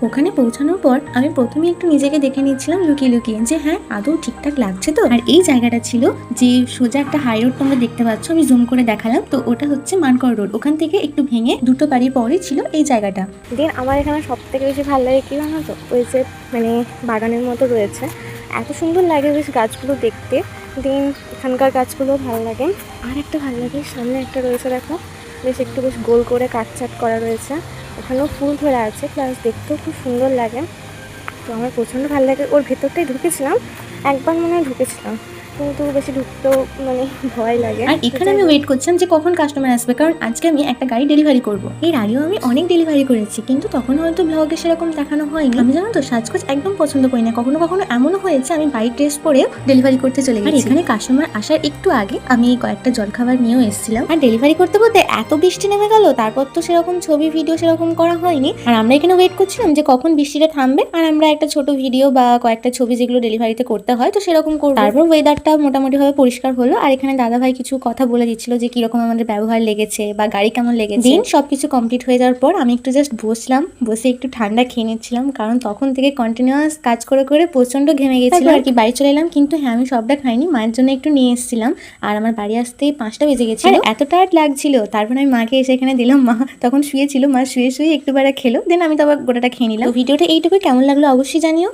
ওখানে পৌঁছানোর পর আমি প্রথমে একটু নিজেকে দেখে নিচ্ছিলাম লুকিয়ে লুকিয়ে যে হ্যাঁ আদৌ ঠিকঠাক লাগছে তো। আর এই জায়গাটা ছিল যে সোজা একটা হাই রোড তোমরা দেখতে পাচ্ছ, আমি জুম করে দেখালাম, তো ওটা হচ্ছে মানকড় রোড। ওখান থেকে একটু ভেঙে দুটো বাড়ি পরে ছিল এই জায়গাটা। দিন আমার এখানে সব থেকে বেশি ভালো লাগে কি জানো তো, ওই যে মানে বাগানের মতো রয়েছে, এত সুন্দর লাগে বেশ গাছগুলো দেখতে। দিন এখানকার গাছগুলো ভালো লাগে। আর একটা ভালো লাগে সামনে একটা রয়েছে, দেখো বেশ একটু বেশ গোল করে কাটছাট করা রয়েছে, ওখানেও ফুল ধরে আছে, প্লাস দেখতেও খুব সুন্দর লাগে। তো আমার প্রচণ্ড ভালো লাগে। ওর ভেতরটাই ঢুকেছিলাম, একবার মনে হয় ঢুকেছিলাম, কিন্তু বেশি ঢুকতেও মানে ভয় লাগে। আর এখানে আমি ওয়েট করছিলাম যে কখন কাস্টমার আসবে, কারণ আজকে আমি একটা গাড়ি ডেলিভারি করব। এর আগেও আমি অনেক ডেলিভারি করেছি, কিন্তু তখন হয়তো ব্লগে সেরকম দেখানো হয়নি। আমি জানো তো সাজগোজ একদম পছন্দ করি না, কখনো কখনো এমনও হয়েছে আমি বাইক ড্রেস পরেও ডেলিভারি করতে চলে গেছি। আর এখানে কাস্টমার আসার একটু আগে আমি কয়েকটা জলখাবার নিয়েও এসেছিলাম। আর ডেলিভারি করতে করতে এত বৃষ্টি নেমে গেল, তারপর তো সেরকম ছবি ভিডিও সেরকম করা হয়নি। আর আমরা এখানে ওয়েট করছিলাম যে কখন বৃষ্টিটা থামবে আর আমরা একটা ছোট ভিডিও বা কয়েকটা ছবি যেগুলো ডেলিভারিতে করতে হয় তো সেরকম করবো। তারপর ওয়েদারটা মোটামুটি ভাবে পরিষ্কার হলো, আর এখানে দাদা ভাই কিছু কথা বলে দিচ্ছিল যে কিরকম আমাদের ব্যবহার লেগেছে বা গাড়ি কেমন লেগেছে। দিন সবকিছু কমপ্লিট হয়ে যাওয়ার পর আমি একটু জাস্ট বসলাম, বসে একটু ঠান্ডা খেয়ে নিচ্ছিলাম, কারণ তখন থেকে কন্টিনিউয়াস কাজ করে করে প্রচন্ড ঘেমে গেছিলাম আর কি। বাড়ি চলে এলাম, কিন্তু হ্যাঁ আমি সবটা খাইনি, মায়ের জন্য একটু নিয়ে এসেছিলাম। আর আমার বাড়ি আসতেই 5টা বেজে গেছিল, এত টায়ার্ড লাগছিল। তারপর আমি মাকে এসে এখানে দিলাম, মা তখন শুয়েছিল, মা শুয়ে শুয়ে একটু বেড়া খেলো, দেন আমি তো আবার গোটাটা খেয়ে নিলাম। ভিডিওটা এইটুকু, কেমন লাগলো অবশ্যই জানিও।